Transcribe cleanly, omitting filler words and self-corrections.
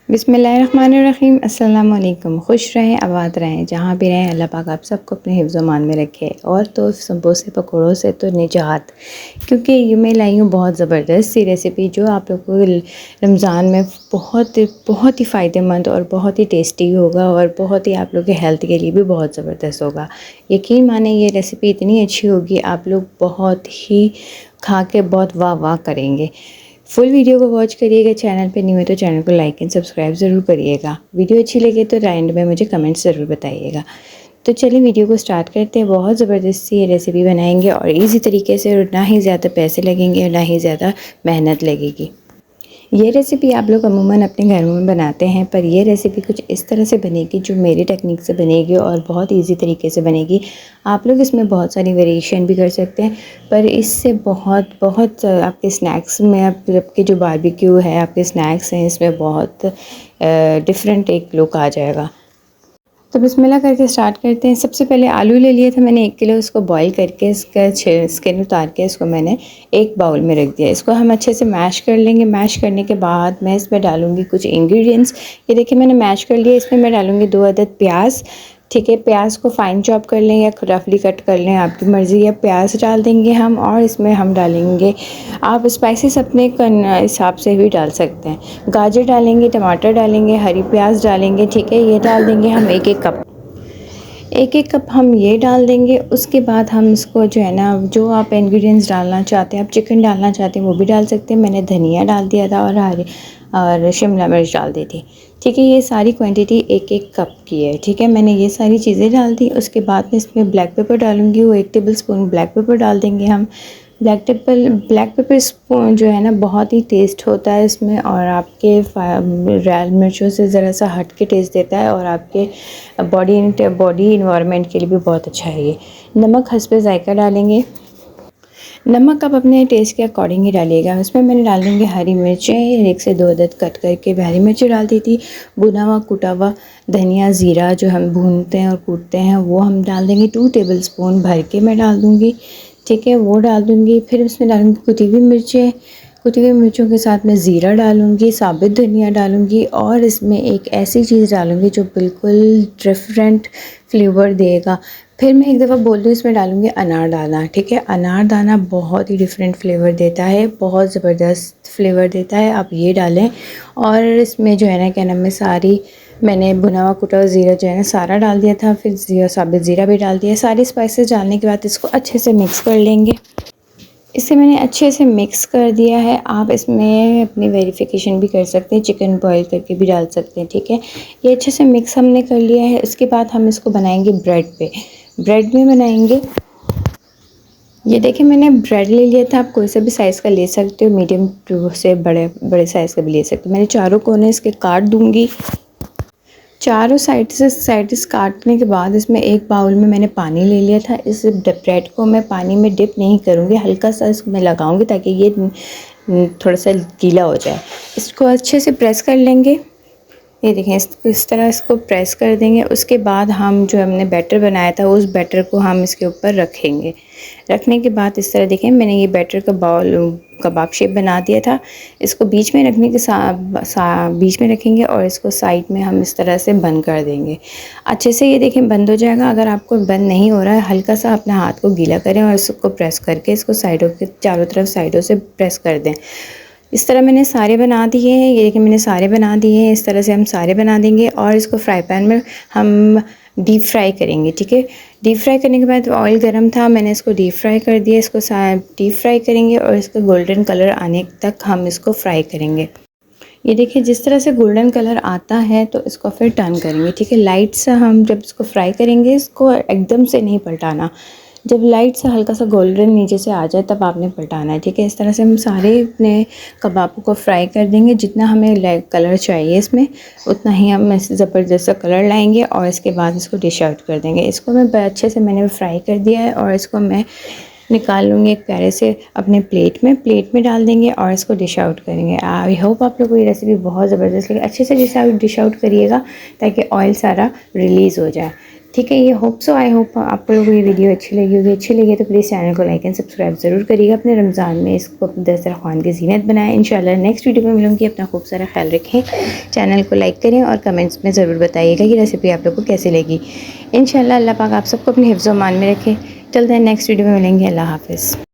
बिस्मिल्लाहिर्रहमानिर्रहीम। अस्सलाम वालेकुम। खुश रहें, आबाद रहें, जहाँ भी रहें अल्लाह पाक आप सबको अपने हिफ्ज़ मान में रखे। और तो समोसे पकौड़ों से तो निजात, क्योंकि ये मैं लाई हूँ बहुत ज़बरदस्त सी रेसिपी जो आप लोग को रमज़ान में बहुत ही फ़ायदेमंद और बहुत ही टेस्टी होगा और बहुत ही आप लोग के हेल्थ के लिए भी बहुत ज़बरदस्त होगा। यकीन माने ये रेसिपी इतनी अच्छी होगी, आप लोग बहुत ही खा के बहुत वाह वाह करेंगे। फुल वीडियो को वॉच करिएगा। चैनल पे न्यू है तो चैनल को लाइक एंड सब्सक्राइब ज़रूर करिएगा। वीडियो अच्छी लगे तो एंड में मुझे कमेंट्स ज़रूर बताइएगा। तो चलिए वीडियो को स्टार्ट करते हैं। बहुत ज़बरदस्त सी ये रेसिपी बनाएंगे और इजी तरीके से, और ना ही ज़्यादा पैसे लगेंगे और ना ही ज़्यादा मेहनत लगेगी। ये रेसिपी आप लोग अमूमन अपने घरों में बनाते हैं, पर ये रेसिपी कुछ इस तरह से बनेगी जो मेरी टेक्निक से बनेगी और बहुत इजी तरीके से बनेगी। आप लोग इसमें बहुत सारी वेरिएशन भी कर सकते हैं, पर इससे बहुत बहुत आपके स्नैक्स में, आपके जो बारबेक्यू है, आपके स्नैक्स हैं, इसमें बहुत डिफरेंट एक लुक आ जाएगा। तो बिस्मिल्लाह करके स्टार्ट करते हैं। सबसे पहले आलू ले लिए थे मैंने 1 किलो। उसको बॉईल करके इसका स्किन उतार के इसको मैंने एक बाउल में रख दिया। इसको हम अच्छे से मैश कर लेंगे। मैश करने के बाद मैं इसमें डालूँगी कुछ इंग्रेडिएंट्स। ये देखिए मैंने मैश कर लिया। इसमें मैं डालूँगी 2 अदद प्याज। ठीक है, प्याज को फ़ाइन चॉप कर लें या रफली कट कर लें, आपकी मर्ज़ी है। प्याज डाल देंगे हम, और इसमें हम डालेंगे, आप स्पाइसेस अपने हिसाब से भी डाल सकते हैं। गाजर डालेंगे, टमाटर डालेंगे, हरी प्याज डालेंगे। ठीक है, ये डाल देंगे हम एक एक कप हम ये डाल देंगे। उसके बाद हम इसको जो है ना, जो आप इंग्रेडिएंट्स डालना चाहते हैं, आप चिकन डालना चाहते हैं वो भी डाल सकते हैं। मैंने धनिया डाल दिया था और शिमला मिर्च डाल दी थी। ठीक है, ये सारी क्वांटिटी एक कप की है। ठीक है, मैंने ये सारी चीज़ें डाल दी। उसके बाद में इसमें ब्लैक पेपर डालूँगी, वो 1 टेबलस्पून ब्लैक पेपर डाल देंगे हम। ब्लैक पेपर स्पून जो है ना, बहुत ही टेस्ट होता है इसमें, और आपके लाल मिर्चों से ज़रा सा हट के टेस्ट देता है, और आपके बॉडी इन्वायरमेंट के लिए भी बहुत अच्छा है ये। नमक हस्बे ज़ायका डालेंगे। नमक आप अपने टेस्ट के अकॉर्डिंग ही डालिएगा। उसमें मैंने डाल देंगे हरी मिर्चें, 1 से 2 अदद कट करके हरी मिर्चें डाल दी थी। भुना हुआ कुटा हुआ धनिया ज़ीरा जो हम भूनते हैं और कूटते हैं वो हम डाल देंगे। 2 टेबलस्पून भर के मैं डाल दूँगी। ठीक है, वो डाल दूँगी। फिर उसमें डालूँगी कुटी हुई मिर्चें। कुटी हुई मिर्चों के साथ मैं ज़ीरा डालूँगी, साबित धनिया डालूँगी, और इसमें एक ऐसी चीज़ डालूँगी जो बिल्कुल डिफरेंट फ्लेवर देगा। फिर मैं एक दफ़ा बोल दूँ, इसमें डालूँगी अनारदाना। ठीक है, अनारदाना बहुत ही डिफरेंट फ्लेवर देता है, बहुत ज़बरदस्त फ्लेवर देता है, आप ये डालें। और इसमें जो है ना, क्या नाम है, सारी मैंने भुना हुआ कुटा हुआ ज़ीरा जो है ना सारा डाल दिया था, फिर साबित ज़ीरा भी डाल दिया। सारे स्पाइसेस डालने के बाद इसको अच्छे से मिक्स कर लेंगे। इसे मैंने अच्छे से मिक्स कर दिया है। आप इसमें अपनी वेरिफिकेशन भी कर सकते हैं, चिकन बॉईल करके भी डाल सकते हैं। ठीक है, ये अच्छे से मिक्स हमने कर लिया है। उसके बाद हम इसको बनाएंगे ब्रेड पे। ब्रेड में बनाएंगे। ये देखिए मैंने ब्रेड ले लिया था, आप कोई सा भी साइज़ का ले सकते हो, मीडियम टू से बड़े बड़े साइज़ का भी ले सकते हो। मैंने चारों कोने इसके काट दूँगी। चारों साइड्स काटने के बाद इसमें एक बाउल में मैंने पानी ले लिया था। इस ब्रेड को मैं पानी में डिप नहीं करूँगी, हल्का सा इसमें लगाऊँगी ताकि ये थोड़ा सा गीला हो जाए। इसको अच्छे से प्रेस कर लेंगे। ये देखें, इस तरह इसको प्रेस कर देंगे। उसके बाद हम जो हमने बैटर बनाया था उस बैटर को हम इसके ऊपर रखेंगे। रखने के बाद इस तरह देखें, मैंने ये बैटर का बाउल कबाब शेप बना दिया था। इसको बीच में रखने के बीच में रखेंगे और इसको साइड में हम इस तरह से बंद कर देंगे। अच्छे से ये देखें बंद हो जाएगा। अगर आपको बंद नहीं हो रहा है, हल्का सा अपने हाथ को गीला करें और इसको प्रेस करके इसको साइडों के चारों तरफ साइडों से प्रेस कर दें। इस तरह मैंने सारे बना दिए हैं। ये देखिए मैंने सारे बना दिए हैं। इस तरह से हम सारे बना देंगे और इसको फ्राई पैन में हम डीप फ्राई करेंगे। ठीक है, डीप फ्राई करने के बाद ऑयल गरम था, मैंने इसको डीप फ्राई कर दिया। इसको डीप फ्राई करेंगे और इसका गोल्डन कलर आने तक हम इसको फ्राई करेंगे। ये देखिए जिस तरह से गोल्डन कलर आता है तो इसको फिर टर्न करेंगे। ठीक है, लाइट सा हम जब इसको फ्राई करेंगे, इसको एकदम से नहीं पलटाना। जब लाइट सा हल्का सा गोल्डन नीचे से आ जाए तब आपने पलटाना है। ठीक है, इस तरह से हम सारे अपने कबाबों को फ्राई कर देंगे। जितना हमें कलर चाहिए इसमें, उतना ही हम ज़बरदस्त सा कलर लाएंगे और इसके बाद इसको डिश आउट कर देंगे। इसको मैं अच्छे से मैंने फ्राई कर दिया है और इसको मैं निकाल लूँगी एक प्यारे से अपने प्लेट में डाल देंगे और इसको डिश आउट करेंगे। आई होप आप लोगों को ये रेसिपी बहुत ज़बरदस्त लगे। अच्छे से डिश आउट करिएगा ताकि ऑयल सारा रिलीज़ हो जाए। ठीक है, ये होप सो आई होप आप लोगों को ये वीडियो अच्छी लगी होगी। अच्छी लगी तो प्लीज़ चैनल को लाइक एंड सब्सक्राइब ज़रूर करिएगा। अपने रमज़ान में इसको अपने दस्तरख़्वान की ज़ीनत बनाएं। इंशाल्लाह नेक्स्ट वीडियो में मिलूँगी। अपना खूब सारा ख्याल रखें। चैनल को लाइक करें और कमेंट्स में ज़रूर बताइएगा कि रेसिपी आप लोग को कैसी लगी। इंशाल्लाह अल्लाह पाक आप सबको अपने हिफ्ज़-ओ-मान में रखे। चलते हैं नेक्स्ट वीडियो में मिलेंगे। अल्लाह हाफ़िज़।